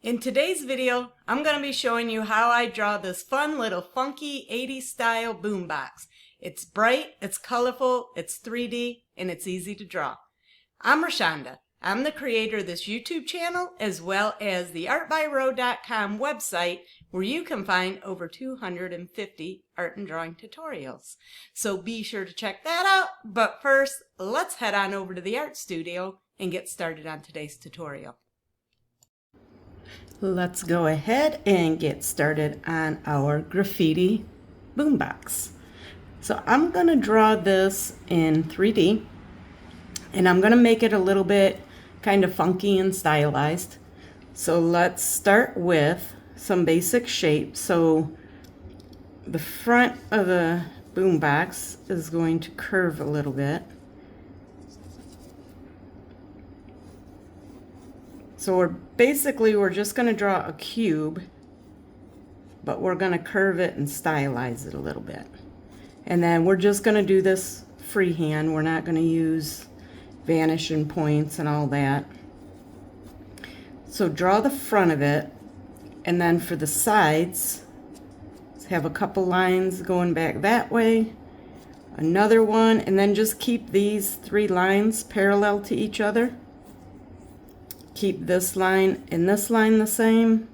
In today's video, I'm going to be showing you how I draw this fun little funky 80s style boombox. It's bright, it's colorful, it's 3D, and it's easy to draw. I'm Rashonda. I'm the creator of this YouTube channel as well as the artbyrow.com website where you can find over 250 art and drawing tutorials. So be sure to check that out. But first, let's head on over to the art studio and get started on today's tutorial. Let's go ahead and get started on our graffiti boombox. So I'm going to draw this in 3D and I'm going to make it a little bit kind of funky and stylized. So let's start with some basic shapes. So the front of the boombox is going to curve a little bit. So we're just going to draw a cube, but we're going to curve it and stylize it a little bit. And then we're just going to do this freehand. We're not going to use vanishing points and all that. So draw the front of it, and then for the sides, let's have a couple lines going back that way, another one, and then just keep these 3 lines parallel to each other. Keep this line and this line the same,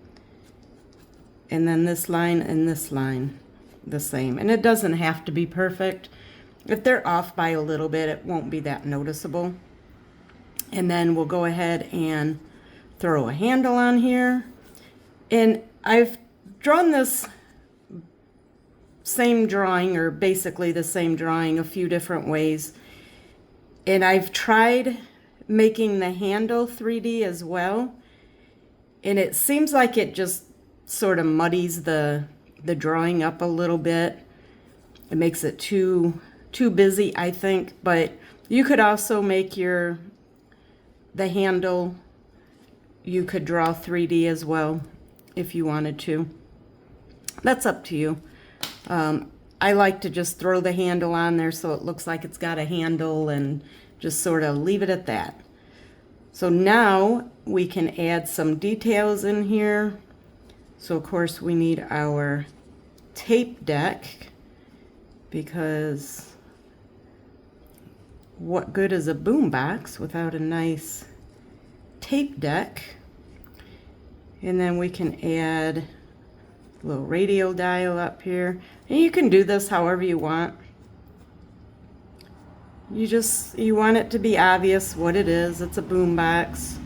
and then this line and this line the same. And it doesn't have to be perfect. If they're off by a little bit, it won't be that noticeable. And then we'll go ahead and throw a handle on here. And I've drawn this same drawing, or basically the same drawing, a few different ways. And I've tried making the handle 3D as well, and it seems like it just sort of muddies the drawing up a little bit. It makes it too busy, I think. But you could also make the handle, you could draw 3D as well if you wanted to. That's up to you. I like to just throw the handle on there so it looks like it's got a handle and just sort of leave it at that. So now we can add some details in here. So of course we need our tape deck, because what good is a boombox without a nice tape deck? And then we can add a little radio dial up here. And you can do this however you want. You want it to be obvious what it is. It's a boombox.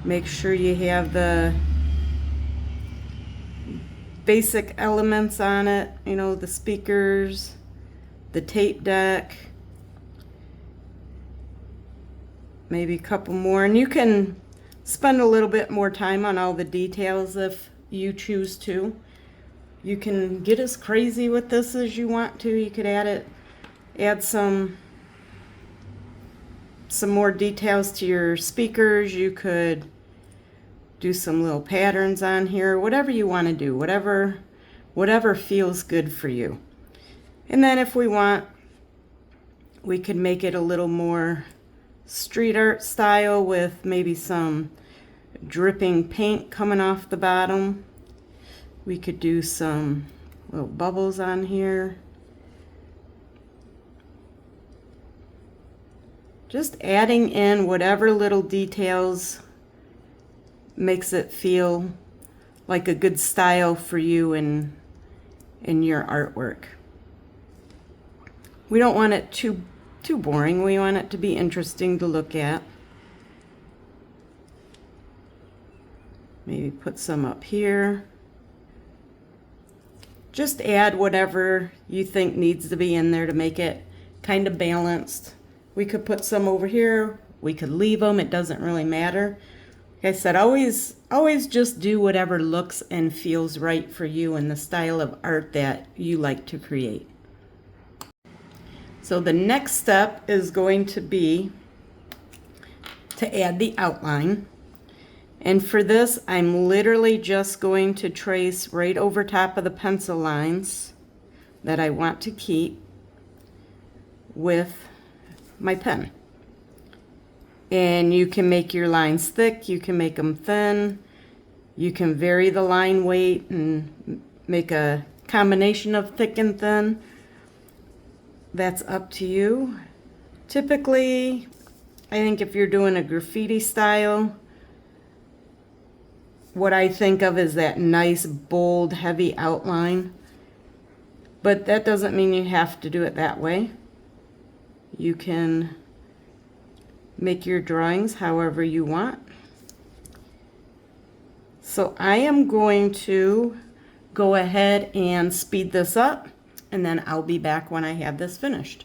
Make sure you have the basic elements on it, you know, the speakers, the tape deck, maybe a couple more. And you can spend a little bit more time on all the details if you choose to. You can get as crazy with this as you want to. You could add some more details to your speakers. You could do some little patterns on here, whatever you want to do, whatever feels good for you. And then if we want, we could make it a little more street art style with maybe some dripping paint coming off the bottom. We could do some little bubbles on here. Just adding in whatever little details makes it feel like a good style for you in your artwork. We don't want it too boring. We want it to be interesting to look at. Maybe put some up here. Just add whatever you think needs to be in there to make it kind of balanced. We could put some over here. We could leave them. It doesn't really matter. Like I said, always just do whatever looks and feels right for you and the style of art that you like to create. So the next step is going to be to add the outline. And for this, I'm literally just going to trace right over top of the pencil lines that I want to keep with my pen. And you can make your lines thick, you can make them thin. You can vary the line weight and make a combination of thick and thin. That's up to you. Typically, I think if you're doing a graffiti style, what I think of is that nice, bold, heavy outline. But that doesn't mean you have to do it that way. You can make your drawings however you want. So I am going to go ahead and speed this up, and then I'll be back when I have this finished.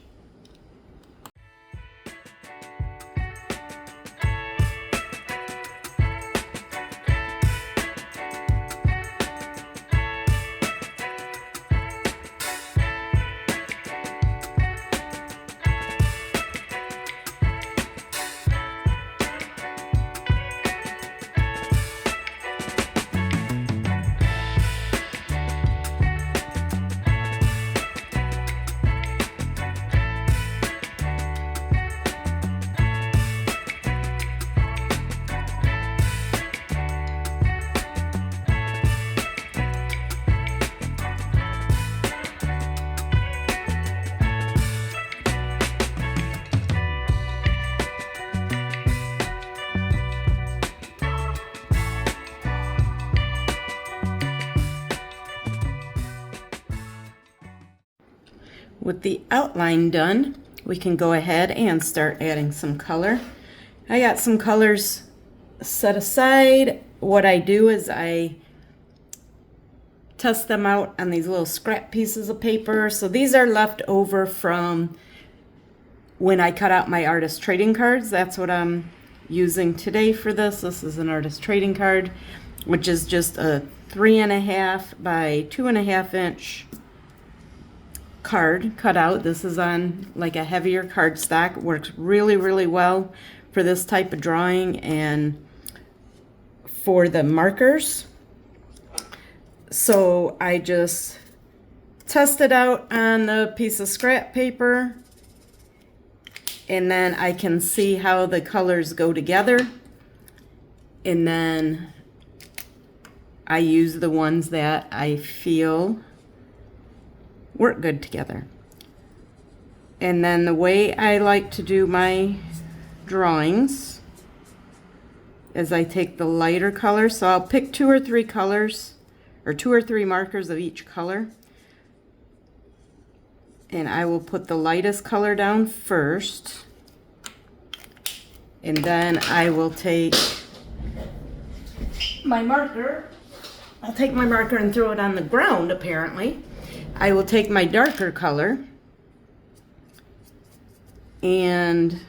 With the outline done, we can go ahead and start adding some color. I got some colors set aside. What I do is I test them out on these little scrap pieces of paper. So these are left over from when I cut out my artist trading cards. That's what I'm using today for this. This is an artist trading card, which is just a 3.5 by 2.5 inch card cut out. This is on like a heavier cardstock. Works really, really well for this type of drawing and for the markers. So I just test it out on the piece of scrap paper, and then I can see how the colors go together, and then I use the ones that I feel work good together. And then the way I like to do my drawings is I take the lighter color, so I'll pick 2 or 3 colors, or 2 or 3 markers of each color, and I will put the lightest color down first, and then I will take my marker. I'll take my marker and throw it on the ground, apparently. I will take my darker color and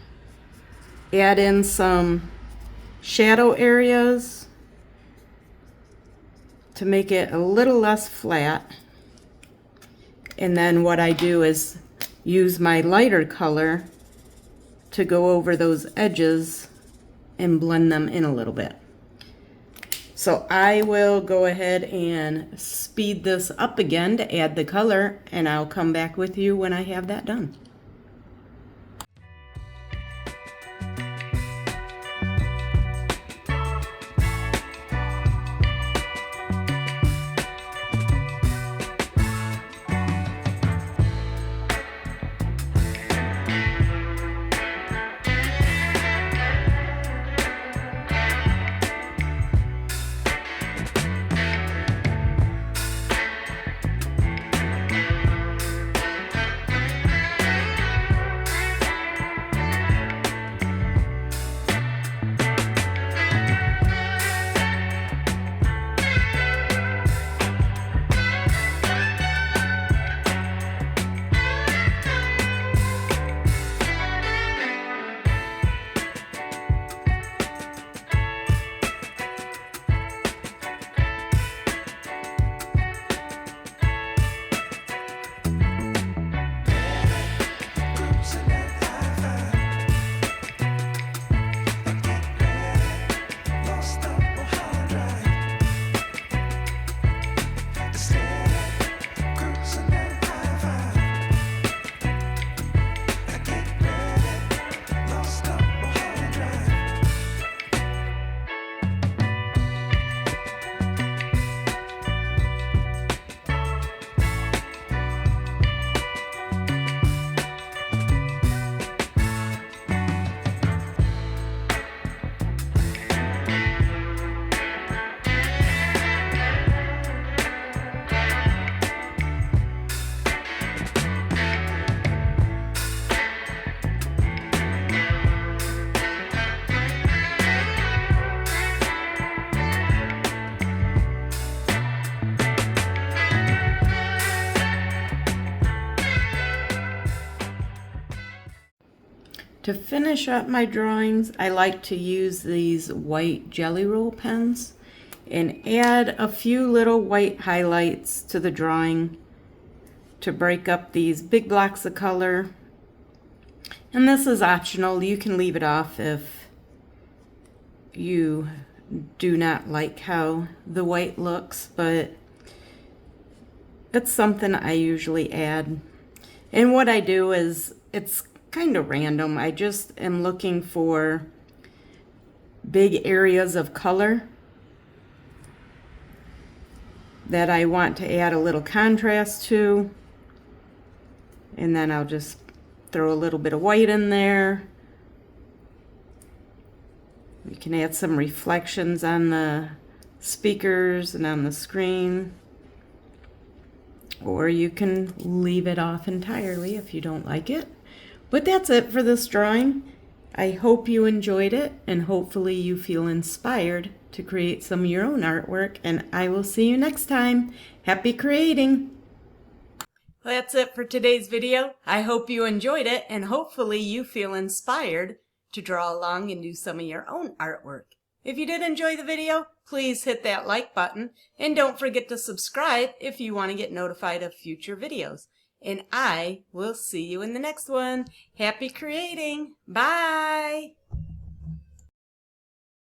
add in some shadow areas to make it a little less flat. And then what I do is use my lighter color to go over those edges and blend them in a little bit. So I will go ahead and speed this up again to add the color, and I'll come back with you when I have that done. To finish up my drawings, I like to use these white jelly roll pens and add a few little white highlights to the drawing to break up these big blocks of color. And this is optional. You can leave it off if you do not like how the white looks, but it's something I usually add. And what I do is, it's kind of random. I just am looking for big areas of color that I want to add a little contrast to, and then I'll just throw a little bit of white in there. You can add some reflections on the speakers and on the screen, or you can leave it off entirely if you don't like it. But that's it for this drawing. I hope you enjoyed it, and hopefully you feel inspired to create some of your own artwork, and I will see you next time. Happy creating! Well, that's it for today's video. I hope you enjoyed it, and hopefully you feel inspired to draw along and do some of your own artwork. If you did enjoy the video, please hit that like button, and don't forget to subscribe if you want to get notified of future videos. And I will see you in the next one. Happy creating! Bye!